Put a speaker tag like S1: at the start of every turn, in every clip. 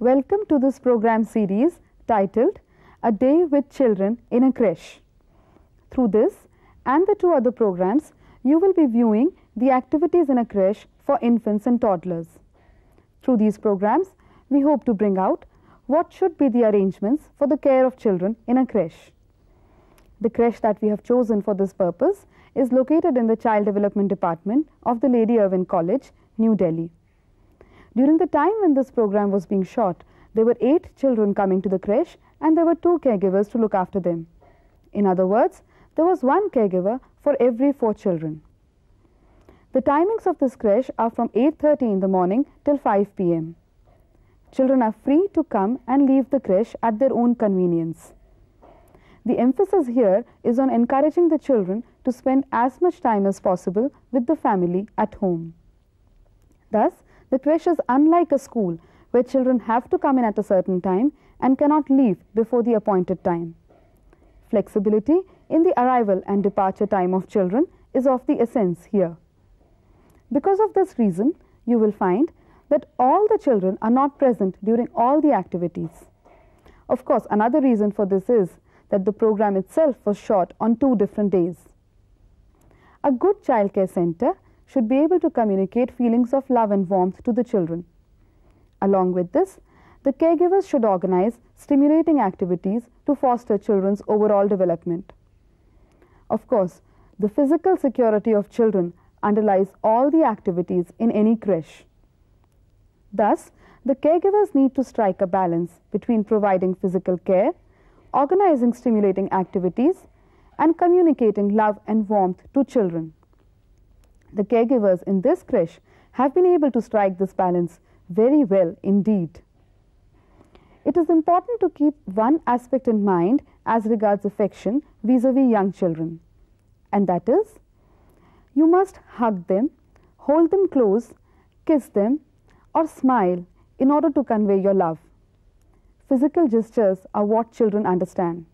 S1: Welcome to this program series titled A Day with Children in a Crèche. Through this and the two other programs, you will be viewing the activities in a crèche for infants and toddlers. Through these programs, we hope to bring out what should be the arrangements for the care of children in a crèche. The crèche that we have chosen for this purpose is located in the Child Development Department of the Lady Irwin College, New Delhi. During the time when this program was being shot, there were 8 children coming to the crèche and there were 2 caregivers to look after them. In other words, there was 1 caregiver for every 4 children. The timings of this crèche are from 8:30 in the morning till 5 p.m. Children are free to come and leave the crèche at their own convenience. The emphasis here is on encouraging the children to spend as much time as possible with the family at home. Thus, the crèche is unlike a school where children have to come in at a certain time and cannot leave before the appointed time. Flexibility in the arrival and departure time of children is of the essence here. Because of this reason, you will find that all the children are not present during all the activities. Of course, another reason for this is that the program itself was shot on 2 different days. A good childcare center should be able to communicate feelings of love and warmth to the children. Along with this, the caregivers should organize stimulating activities to foster children's overall development. Of course, the physical security of children underlies all the activities in any crèche. Thus, the caregivers need to strike a balance between providing physical care, organizing stimulating activities, and communicating love and warmth to children. The caregivers in this crèche have been able to strike this balance very well indeed. It is important to keep one aspect in mind as regards affection vis-à-vis young children, and that is, you must hug them, hold them close, kiss them, or smile in order to convey your love. Physical gestures are what children understand.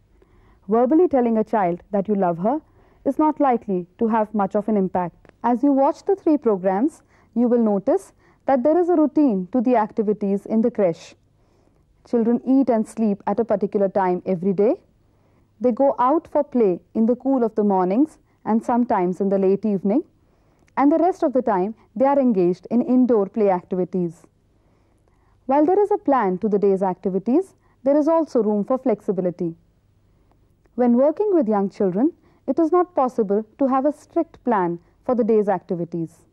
S1: Verbally telling a child that you love her is not likely to have much of an impact. As you watch the 3 programs, you will notice that there is a routine to the activities in the crèche. Children eat and sleep at a particular time every day. They go out for play in the cool of the mornings and sometimes in the late evening, and the rest of the time they are engaged in indoor play activities. While there is a plan to the day's activities, there is also room for flexibility. When working with young children, it is not possible to have a strict plan for the day's activities.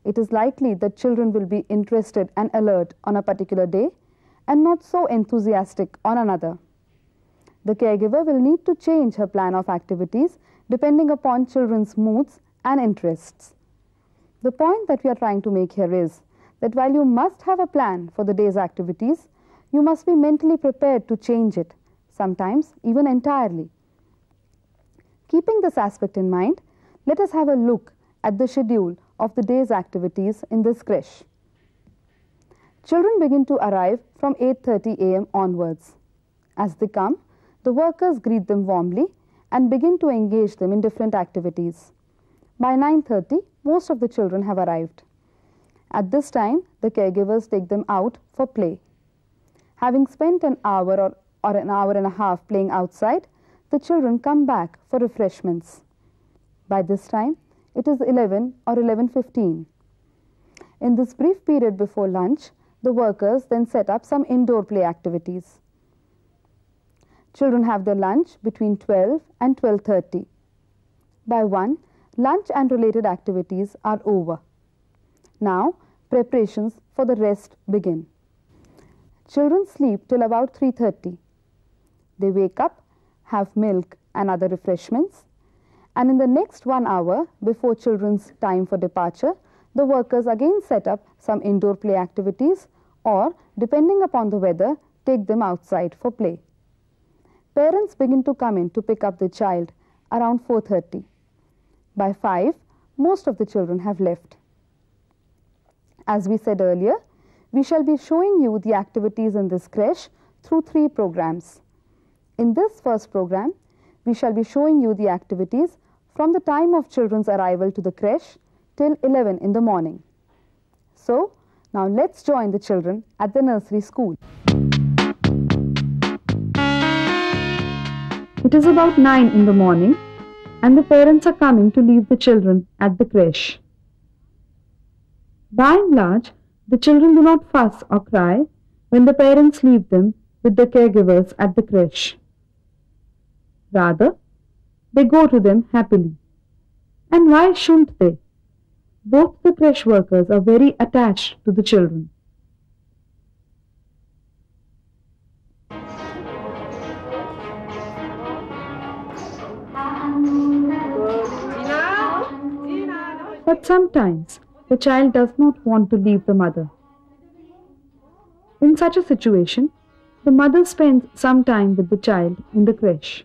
S1: It is likely that children will be interested and alert on a particular day and not so enthusiastic on another. The caregiver will need to change her plan of activities depending upon children's moods and interests. The point that we are trying to make here is that while you must have a plan for the day's activities, you must be mentally prepared to change it, sometimes even entirely. Keeping this aspect in mind, let us have a look at the schedule of the day's activities in this crèche. Children begin to arrive from 8:30 a.m. onwards. As they come, the workers greet them warmly and begin to engage them in different activities. By 9:30, most of the children have arrived. At this time, the caregivers take them out for play. Having spent an hour or an hour and a half playing outside, the children come back for refreshments. By this time, it is 11 or 11:15. In this brief period before lunch, the workers then set up some indoor play activities. Children have their lunch between 12 and 12:30. By 1, lunch and related activities are over. Now, preparations for the rest begin. Children sleep till about 3:30. They wake up, have milk and other refreshments, and in the next 1 hour before children's time for departure, the workers again set up some indoor play activities or, depending upon the weather, take them outside for play. Parents begin to come in to pick up the child around 4:30. By 5, most of the children have left. As we said earlier, we shall be showing you the activities in this crèche through 3 programs. In this first program, we shall be showing you the activities from the time of children's arrival to the crèche till 11 in the morning. So, now let's join the children at the nursery school. It is about 9 in the morning and the parents are coming to leave the children at the crèche. By and large, the children do not fuss or cry when the parents leave them with the caregivers at the crèche. Rather, they go to them happily. And why shouldn't they? Both the crèche workers are very attached to the children. But sometimes the child does not want to leave the mother. In such a situation, the mother spends some time with the child in the crèche.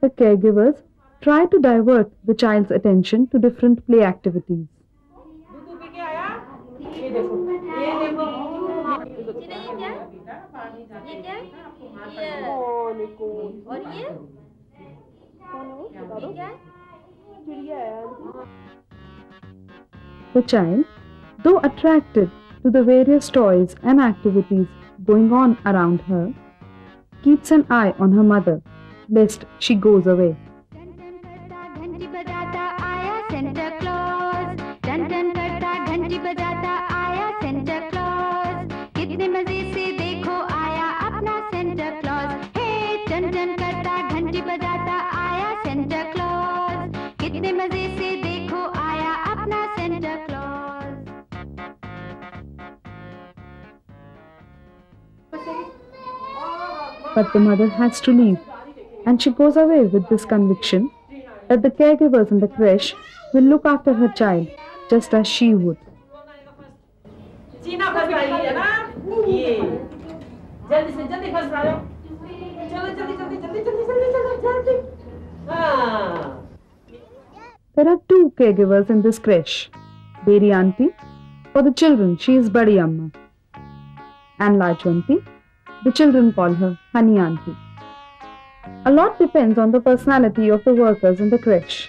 S1: The caregivers try to divert the child's attention to different play activities. The child, though attracted to the various toys and activities going on around her, keeps an eye on her mother, lest she goes away. But the mother has to leave, and she goes away with this conviction that the caregivers in the crèche will look after her child just as she would. There are two caregivers in this crèche. Beri auntie, for the children she is Badi Amma, and Lajwanti, the children call her Honey Auntie. A lot depends on the personality of the workers in the crèche.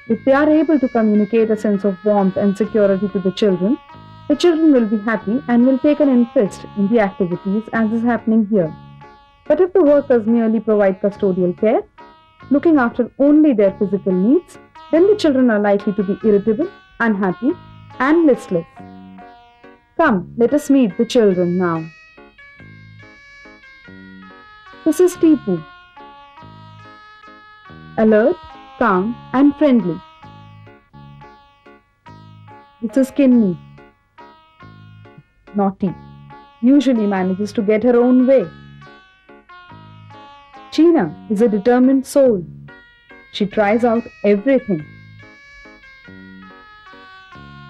S1: If they are able to communicate a sense of warmth and security to the children will be happy and will take an interest in the activities as is happening here. But if the workers merely provide custodial care, looking after only their physical needs, then the children are likely to be irritable, unhappy, and listless. Come, let us meet the children now. This is Tipu. Alert, calm, and friendly. This is Kinni. Naughty. Usually manages to get her own way. Cheena is a determined soul. She tries out everything.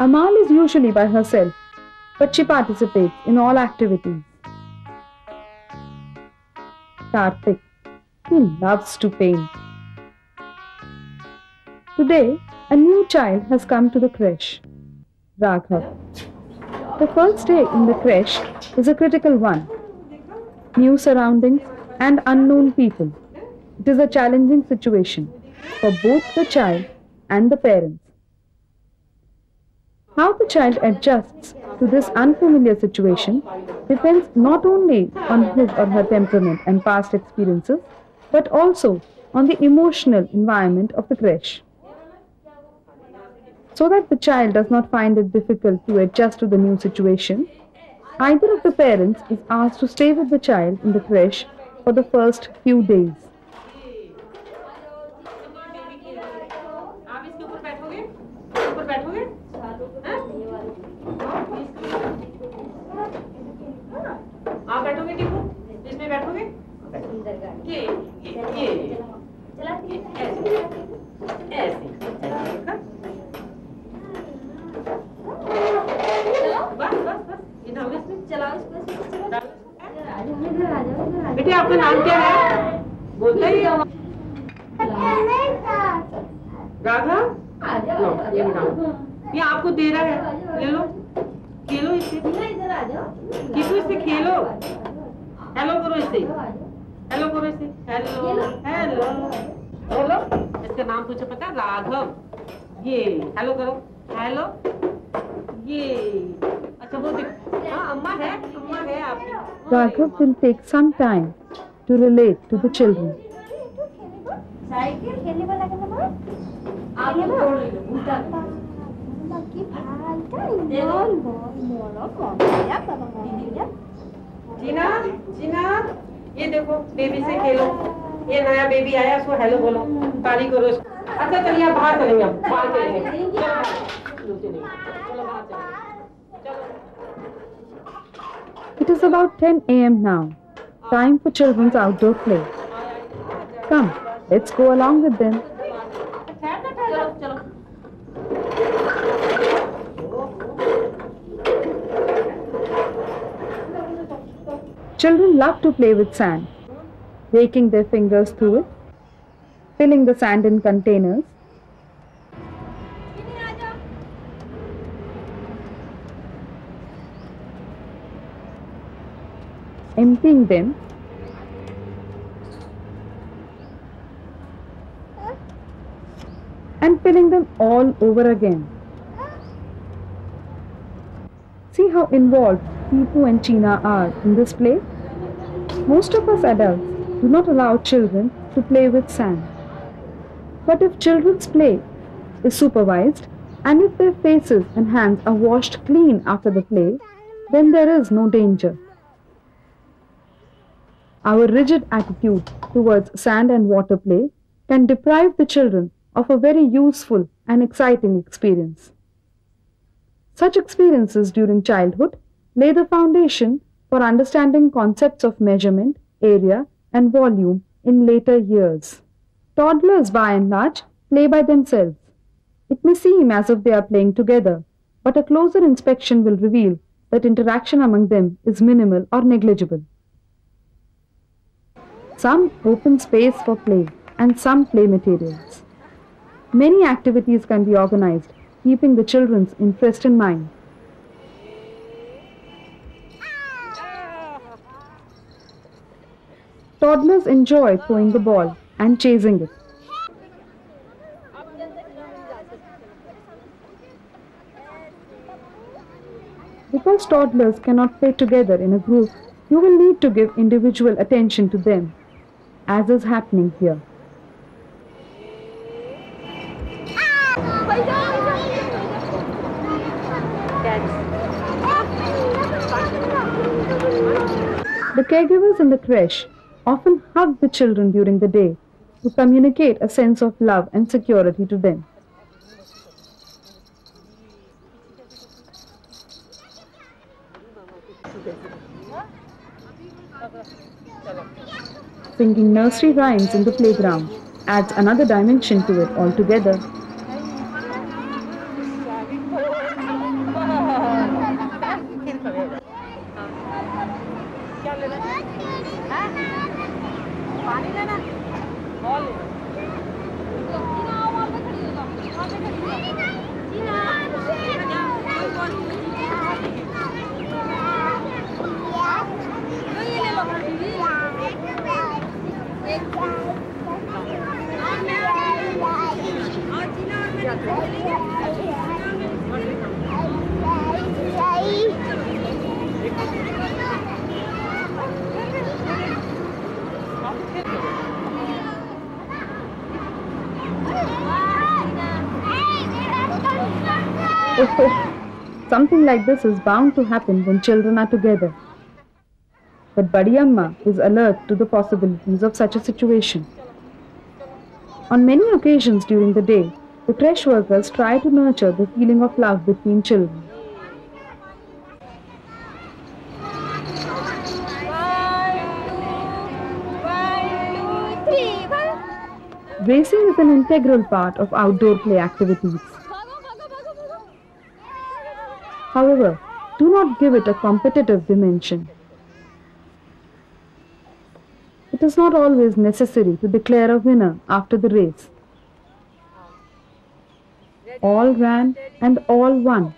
S1: Amal is usually by herself, but she participates in all activities. Karthik, he loves to paint. Today, a new child has come to the crèche, Raghav. The first day in the crèche is a critical one. New surroundings and unknown people. It is a challenging situation for both the child and the parents. How the child adjusts to this unfamiliar situation depends not only on his or her temperament and past experiences, but also on the emotional environment of the crèche. So that the child does not find it difficult to adjust to the new situation, either of the parents is asked to stay with the child in the crèche for the first few days.
S2: बेटे आपका नाम क्या है? बोलते ही राघव, ये आपको दे रहा है, ले लो, खेलो इससे, किसको इससे खेलो, हेलो करो इससे, हेलो करो इससे, हेलो, हेलो, हेलो, इसका नाम तुझे पता है? राघव, ये हेलो करो, हेलो, ये अच्छा वो देखो हाँ अम्मा है आपकी
S1: Raghav will take some time to relate to the children.
S3: Cycle खेलने वाला के ना आगे छोड़ लो उल्टा बाकी भाईटा मोर या बाबा
S2: जीना ये देखो बेबी से खेलो ये नया बेबी आया उसको हेलो बोलो ताली करो अच्छा चलिए आप बाहर चलेंगे बाहर चलेंगे चलो बाहर चलो
S1: It is about 10 a.m. now. Time for children's outdoor play. Come, let's go along with them.
S2: चलो
S1: Children love to play with sand, raking their fingers through it, filling the sand in containers, emptying them, and filling them all over again. See how involved Tipu and China are in this play? Most of us adults do not allow children to play with sand. But if children's play is supervised and if their faces and hands are washed clean after the play, then there is no danger. Our rigid attitude towards sand and water play can deprive the children of a very useful and exciting experience. Such experiences during childhood lay the foundation for understanding concepts of measurement, area, and volume in later years. Toddlers, by and large, play by themselves. It may seem as if they are playing together, but a closer inspection will reveal that interaction among them is minimal or negligible. Some open space for play and some play materials. Many activities can be organized, keeping the children's interest in mind. Toddlers enjoy throwing the ball and chasing it. Because toddlers cannot play together in a group, you will need to give individual attention to them, as is happening here. The caregivers in the crèche often hug the children during the day to communicate a sense of love and security to them. Singing nursery rhymes in the playground adds another dimension to it altogether. Something like this is bound to happen when children are together. But Badi Amma is alert to the possibilities of such a situation. On many occasions during the day, the crèche workers try to nurture the feeling of love between children. Racing is an integral part of outdoor play activities. However, do not give it a competitive dimension. It is not always necessary to declare a winner after the race. All ran and all won.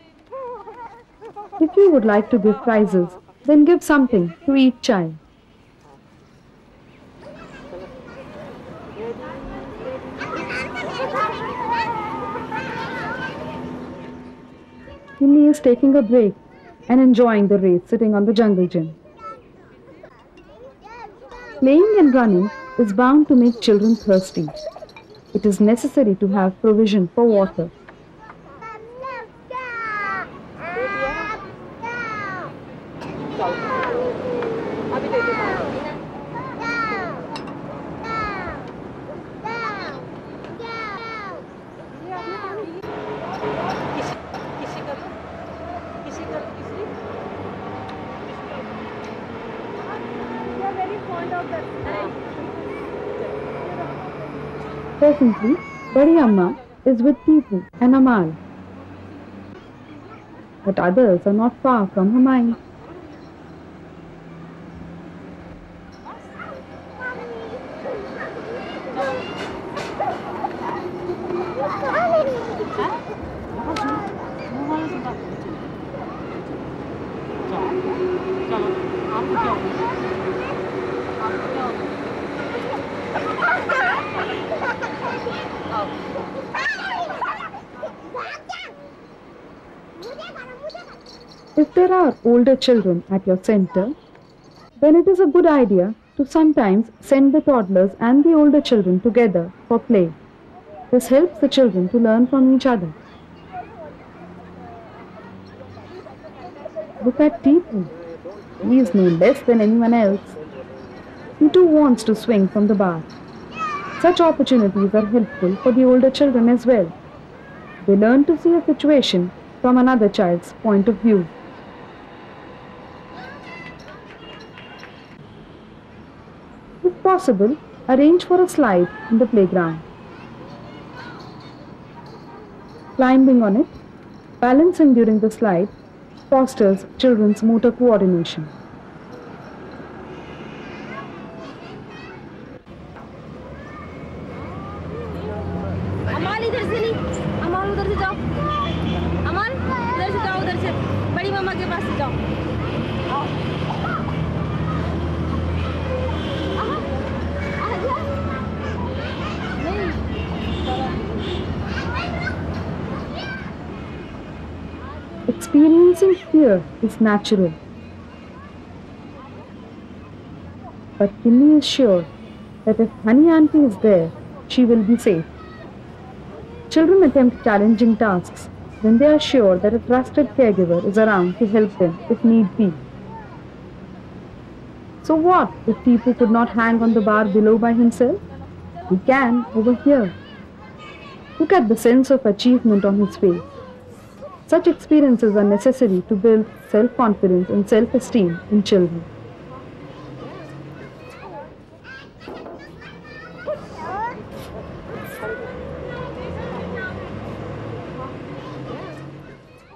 S1: If you would like to give prizes, then give something to each child. Kinni is taking a break and enjoying the race sitting on the jungle gym. Playing and running is bound to make children thirsty. It is necessary to have provision for water. Presently, Badi Amma is with Tipu and Amal. But others are not far from her mind. If there are older children at your center, then it is a good idea to sometimes send the toddlers and the older children together for play. This helps the children to learn from each other. Look at Tipu. He is no less than anyone else. He too wants to swing from the bar. Such opportunities are helpful for the older children as well. They learn to see a situation from another child's point of view. If possible, arrange for a slide in the playground. Climbing on it, balancing during the slide, fosters children's motor coordination.
S3: अमाल इधर से नहीं, अमाल उधर से जाओ, अमाल इधर से जाओ, उधर से बड़ी मम्मा के पास से जाओ।
S1: Experiencing fear is natural. But Kinni is sure that if Honey Auntie is there, she will be safe. Children attempt challenging tasks when they are sure that a trusted caregiver is around to help them if need be. So what if Tipu could not hang on the bar below by himself? He can over here. Look at the sense of achievement on his face. Such experiences are necessary to build self-confidence and self-esteem in children.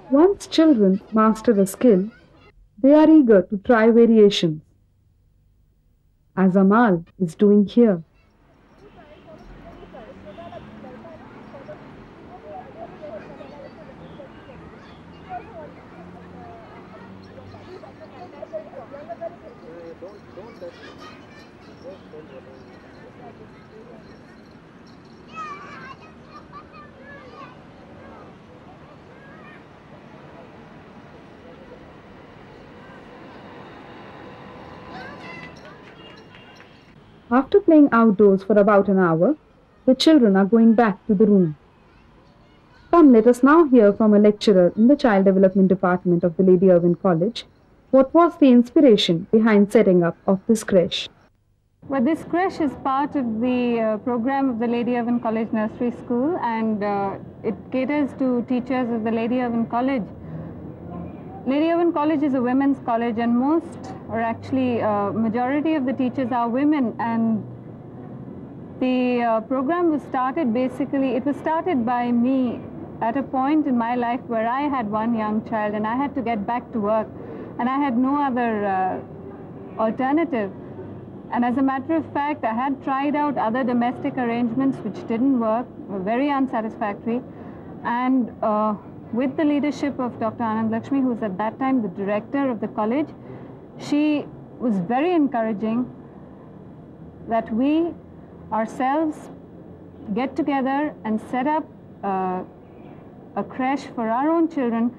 S1: Once children master a skill, they are eager to try variations, as Amal is doing here. After playing outdoors for about an hour, the children are going back to the room. Come, let us now hear from a lecturer in the Child Development Department of the Lady Irwin College what was the inspiration behind setting up of this crèche.
S4: Well, this crèche is part of the program of the Lady Irwin College Nursery School, and it caters to teachers of the Lady Irwin College. Lady Irwin College is a women's college, and most, or actually majority of the teachers are women, and the program was started it was started by me at a point in my life where I had one young child and I had to get back to work, and I had no other alternative. And as a matter of fact, I had tried out other domestic arrangements which didn't work, were very unsatisfactory, and with the leadership of Dr. Anand Lakshmi, who was at that time the director of the college, she was very encouraging that we ourselves get together and set up a crèche for our own children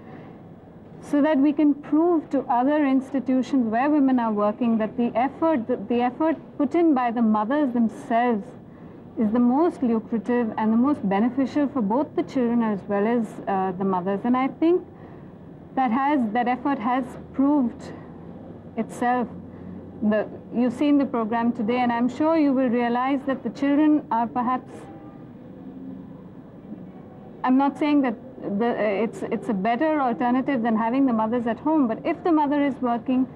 S4: so that we can prove to other institutions where women are working that the effort put in by the mothers themselves is the most lucrative and the most beneficial for both the children as well as the mothers. And I think that effort has proved itself. You've seen the program today, and I'm sure you will realize that the children are perhaps, I'm not saying that it's a better alternative than having the mothers at home, but if the mother is working,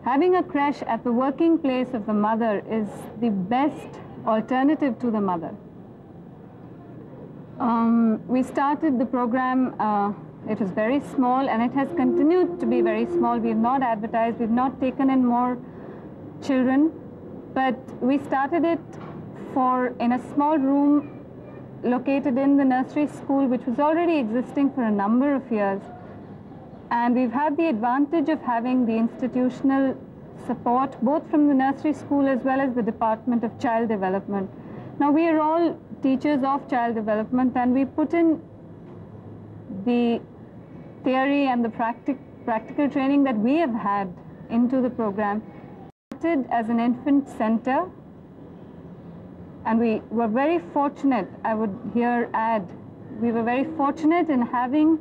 S4: having a crèche at the working place of the mother is the best alternative to the mother. We started the program, it was very small, and it has continued to be very small. We have not advertised, we've not taken in more children, but we started it in a small room located in the nursery school, which was already existing for a number of years. And we've had the advantage of having the institutional support, both from the nursery school as well as the Department of Child Development. Now, we are all teachers of child development, and we put in the theory and the practical training that we have had into the program. Started as an infant center, and we were very fortunate, I would here add, we were very fortunate in having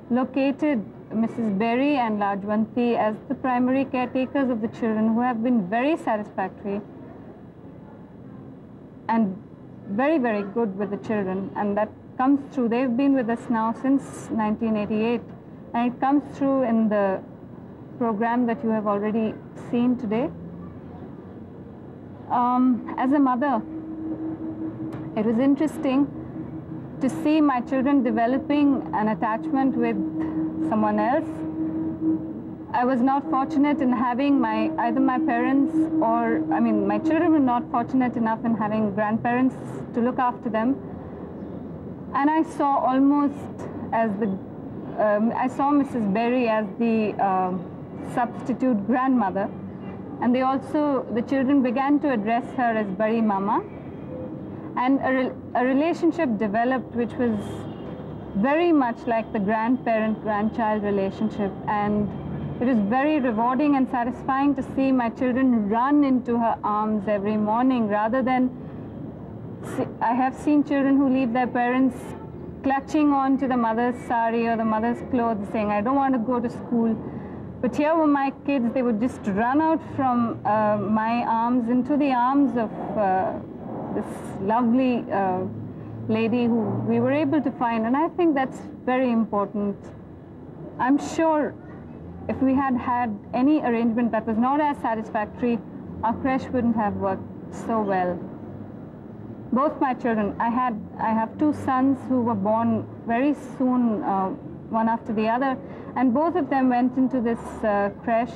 S4: located Mrs. Berry and Lajwanti as the primary caretakers of the children, who have been very satisfactory and very, very good with the children. And that comes through. They've been with us now since 1988, and it comes through in the program that you have already seen today. As a mother, it was interesting to see my children developing an attachment with someone else. I was not fortunate in having either my parents or, my children were not fortunate enough in having grandparents to look after them. And I saw I saw Mrs. Berry as the substitute grandmother. And the children began to address her as Bari Mama. And a relationship developed which was very much like the grandparent-grandchild relationship. And it was very rewarding and satisfying to see my children run into her arms every morning, rather than, I have seen children who leave their parents clutching on to the mother's sari or the mother's clothes, saying, I don't want to go to school. But here were my kids, they would just run out from my arms into the arms of this lovely lady who we were able to find. And I think that's very important. I'm sure if we had had any arrangement that was not as satisfactory, our crèche wouldn't have worked so well. Both my children, I have two sons who were born very soon, one after the other, and both of them went into this crèche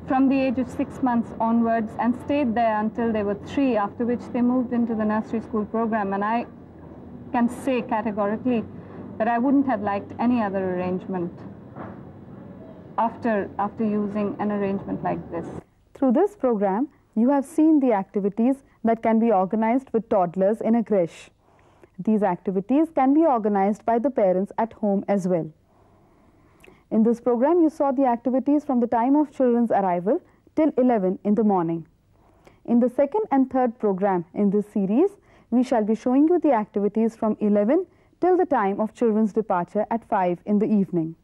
S4: from the age of 6 months onwards and stayed there until they were 3, after which they moved into the nursery school program. And I can say categorically that I wouldn't have liked any other arrangement after using an arrangement like this.
S1: Through this program, you have seen the activities that can be organized with toddlers in a crèche. These activities can be organized by the parents at home as well. In this program, you saw the activities from the time of children's arrival till 11 in the morning. In the second and third program in this series, we shall be showing you the activities from 11 till the time of children's departure at 5 in the evening.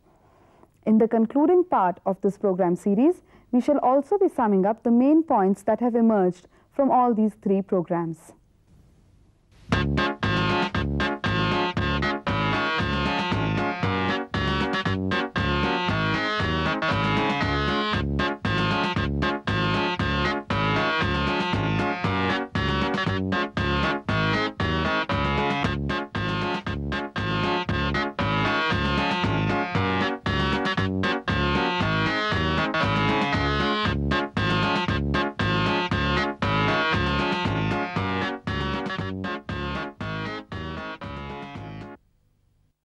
S1: In the concluding part of this program series, we shall also be summing up the main points that have emerged from all these 3 programs.